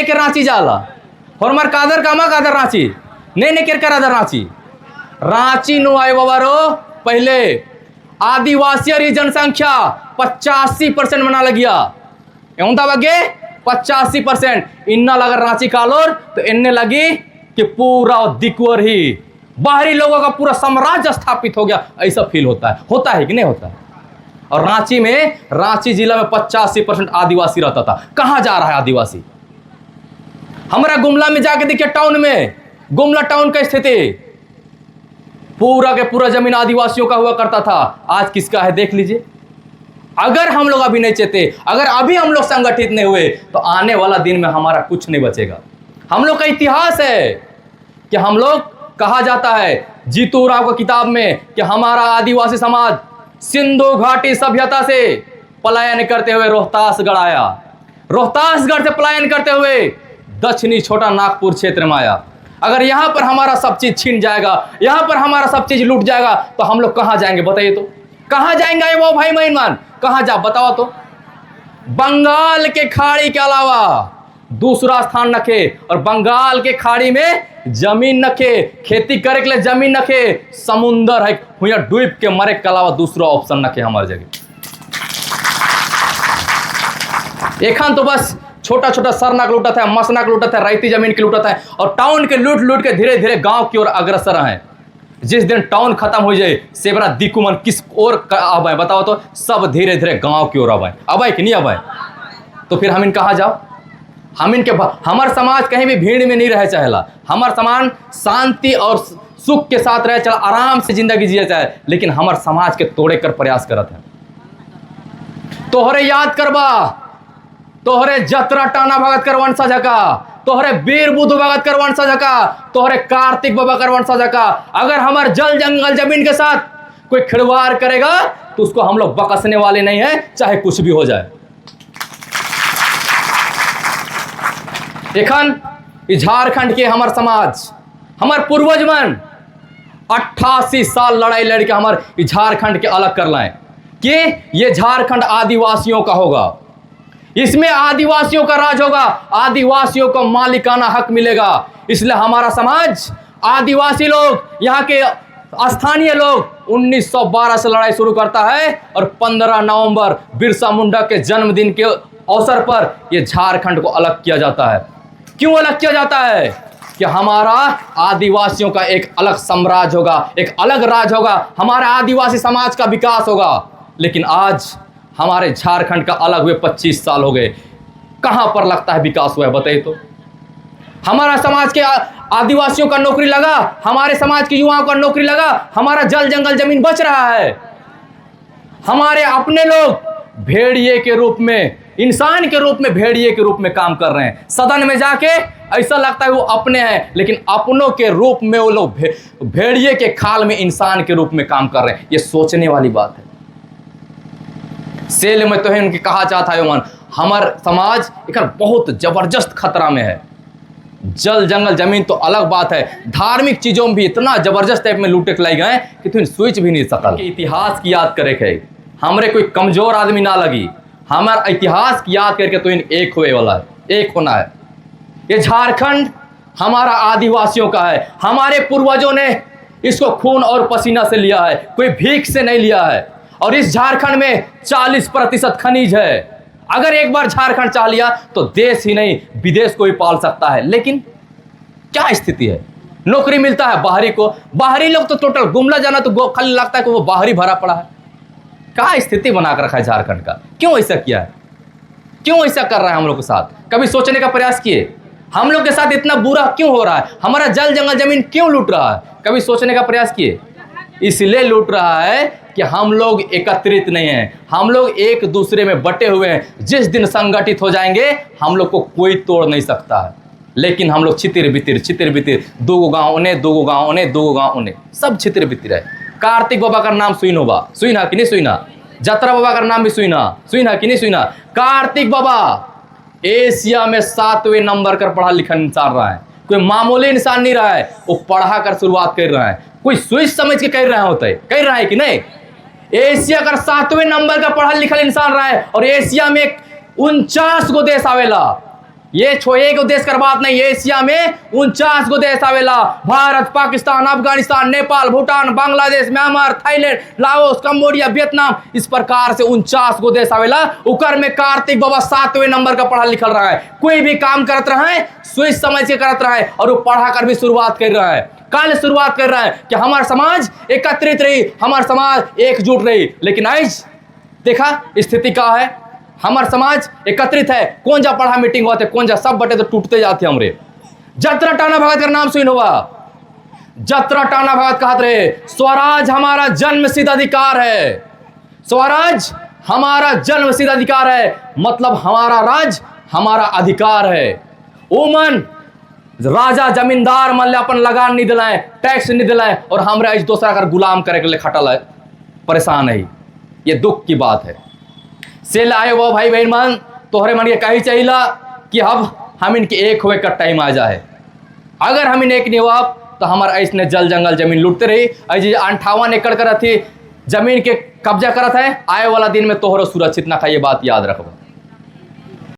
के रांची जाला हमार कादर कामा कादर रांची ने केर करादर रांची नु आए बाबा रो पहले आदिवासी जनसंख्या 85% मना लगिया एवं बगे 85% इन्ना लगा रांची कालोर तो इन्ने लगी कि पूरा दिक्वर ही बाहरी लोगों का पूरा साम्राज्य स्थापित हो गया, ऐसा फील होता है कि नहीं होता है। और रांची जिला में 85% आदिवासी रहता था। कहां जा रहा है आदिवासी? हमारा गुमला में जाके देखिए, टाउन में गुमला टाउन का स्थिति पूरा के पूरा जमीन आदिवासियों का हुआ करता था, आज किसका है देख लीजिए। अगर हम लोग अभी नहीं चेते, अगर अभी हम लोग संगठित नहीं हुए तो आने वाला दिन में हमारा कुछ नहीं बचेगा। हम लोग का इतिहास है कि हम लोग, कहा जाता है जीतू राव की किताब में कि हमारा आदिवासी समाज सिंधु घाटी सभ्यता से पलायन करते हुए रोहतासगढ़ आया, रोहतासगढ़ से पलायन करते हुए दक्षिणी छोटा नागपुर क्षेत्र में आया। अगर यहां पर हमारा सब चीज छीन जाएगा, यहां पर हमारा सब चीज लूट जाएगा तो हम लोग कहां जाएंगे बताइए? तो कहां जाएंगे वो भाई मेहमान? कहां जा बताओ तो? बंगाल के खाड़ी के अलावा दूसरा स्थान नखे, और बंगाल के खाड़ी में जमीन नखे, खेती करे के लिए जमीन नखे, समुंदर है हुआ डूब के मरे के अलावा दूसरा ऑप्शन नखे हमारे जगह। एखन तो बस छोटा छोटा सरनाक लूटत है, मसनाक लूटत है, रैती जमीन के लूटत है, और टाउन के लूट लूट के धीरे धीरे गांव की ओर अग्रसर है। जिस दिन टाउन खत्म हो जाए सेबरा दिकुमन किस ओर अब है बताओ तो? सब धीरे धीरे गांव की ओर अब है कि नहीं अब है? तो फिर हम इन कहाँ जाओ? हम इनके हमार समाज कहीं भी भीड़ में नहीं रह चाहेला, हमार समाज शांति और सुख के साथ रह चला, आराम से जिंदगी जिए चाहे, लेकिन हमार समाज के तोड़े कर प्रयास करत है। तोहरे याद करबा, तोहरे जतरा टाना भगत कर वंशा झका, तोहरे वीर बुद्ध भगत कर वंशा झका, तोहरे कार्तिक बाबा कर वंशा झका। अगर हमार जल जंगल जमीन के साथ कोई खिलवाड़ करेगा तो उसको हम लोग बकसने वाले नहीं है, चाहे कुछ भी हो जाए। एखन झारखंड के हमार समाज, हमार पूर्वज मन 88 साल लड़ाई लड़ के हमार झारखंड के अलग कर लाए कि ये झारखंड आदिवासियों का होगा, इसमें आदिवासियों का राज होगा, आदिवासियों को मालिकाना हक मिलेगा। इसलिए हमारा समाज, आदिवासी लोग, यहाँ के स्थानीय लोग 1912 से लड़ाई शुरू करता है, और 15 नवंबर बिरसा मुंडा के जन्मदिन के अवसर पर यह झारखंड को अलग किया जाता है। क्यों अलग किया जाता है? कि हमारा आदिवासियों का एक अलग साम्राज्य होगा, एक अलग राज होगा, हमारा आदिवासी समाज का विकास होगा। लेकिन आज हमारे झारखंड का अलग हुए 25 साल हो गए, कहां पर लगता है विकास हुआ है बताइए तो? हमारा समाज के आदिवासियों का नौकरी लगा, हमारे समाज के युवाओं का नौकरी लगा, हमारा जल जंगल जमीन बच रहा है। हमारे अपने लोग भेड़िए के रूप में, इंसान के रूप में भेड़िए के रूप में काम कर रहे हैं। सदन में जाके ऐसा लगता है वो अपने हैं, लेकिन अपनों के रूप में वो लोग भेड़िए के खाल में इंसान के रूप में काम कर रहे हैं। ये सोचने वाली बात है। सेल में तो है उनकी कहा चाहता है मन, हमार समाज एक बहुत जबरदस्त खतरा में है। जल जंगल जमीन तो अलग बात है, धार्मिक चीजों में भी इतना जबरदस्त टाइप में लूटे लाई गए कि तुम सोच भी नहीं सकल। इतिहास की याद करे के हमरे कोई कमजोर आदमी ना लगी, हमारा इतिहास की याद करके तो इन एक हुए वाला है, एक होना है। ये झारखंड हमारा आदिवासियों का है, हमारे पूर्वजों ने इसको खून और पसीना से लिया है, कोई भीख से नहीं लिया है। और इस झारखंड में 40% खनिज है। अगर एक बार झारखंड चाह लिया तो देश ही नहीं विदेश को भी पाल सकता है। लेकिन क्या स्थिति है? नौकरी मिलता है बाहरी को, बाहरी लोग तो टोटल गुमला जाना तो खाली लगता है कि वो बाहरी भरा पड़ा है। क्या स्थिति बना कर रखा है झारखंड का? क्यों ऐसा किया है? क्यों ऐसा कर रहा है हम लोग के साथ? कभी सोचने का प्रयास किए हम लोग के साथ इतना बुरा क्यों हो रहा है? हमारा जल जंगल जमीन क्यों लूट रहा है? कभी सोचने का प्रयास किए? इसलिए लूट रहा है कि हम लोग एकत्रित नहीं हैं, हम लोग एक दूसरे में बटे हुए हैं। जिस दिन संगठित हो जाएंगे हम लोग को कोई तोड़ नहीं सकता है। लेकिन हम लोग छितिर बितिर, दो गाँव उन्हें, दो गाँव उन्हें, दो गाँव उन्हें, सब छितिर बितिर है। कार्तिक बाबा का नाम सुइनोबा, सुइना कि नहीं सुइना? जतरा बाबा का नाम भी सुइना कि नहीं सुइना? कार्तिक बाबा एशिया में 7वें नंबर कर पढ़ा लिखा इंसान रहा है, कोई मामूली इंसान नहीं रहा है। वो पढ़ा कर शुरुआत कर रहा है, कोई सोच समझ के कर रहा होता है, कर रहा है कि नहीं? एशिया का 7वें नंबर का पढ़ा लिखा इंसान रहा है, और एशिया में 49 गो देश आवेला। ये छोए को देश कर बात नहीं, एशिया में 49 गो देश आवेला। Bharat, Pakistan, Afghanistan, Nepal, Bhutan, Bangladesh, Myanmar, Thailand, Laos, Cambodia, Vietnam, इस प्रकार से 49 गो देश आवेला। उकर में कार्तिक बाबा 7वें नंबर का पढ़ा लिखल रहा है। कोई भी काम करत रहा है सोच समझ के करत रहा है, और वो पढ़ा कर भी शुरुआत कर रहा है। कल शुरुआत कर रहा है कि हमारा समाज एकत्रित रही, हमारा समाज एकजुट रही। लेकिन आज देखा स्थिति क्या है, हमार समाज एकत्रित है, कौन जा पढ़ा मीटिंग होते, कौन जा सब बटे तो टूटते जाते हमरे। जत्रा टाना भगत का नाम सुन हुआ, जत्रा टाना भगत कहत रहे स्वराज हमारा जन्मसिद्ध अधिकार है, स्वराज हमारा जन्मसिद्ध अधिकार है, मतलब हमारा राज हमारा अधिकार है। ओमन राजा जमींदार मन ले अपन लगान नहीं दिलाए, टैक्स नहीं दिलाए, और हमरे आज दूसरा कर गुलाम करे के लिए खटल है, परेशान है। ये दुख की बात है। सेल आए वो भाई बहन मन तोहरे मन ये कही चाहिए कि अब हम इनके एक हुए का टाइम आ जाए। अगर हम इन एक नहीं हुआ तो हमारे ऐसने जल जंगल जमीन लूटते रही। ऐसे 58 एकड़ कर थी जमीन के कब्जा करत है, आए वाला दिन में तोहरो सुरक्षित ना खाइए, बात याद रखो।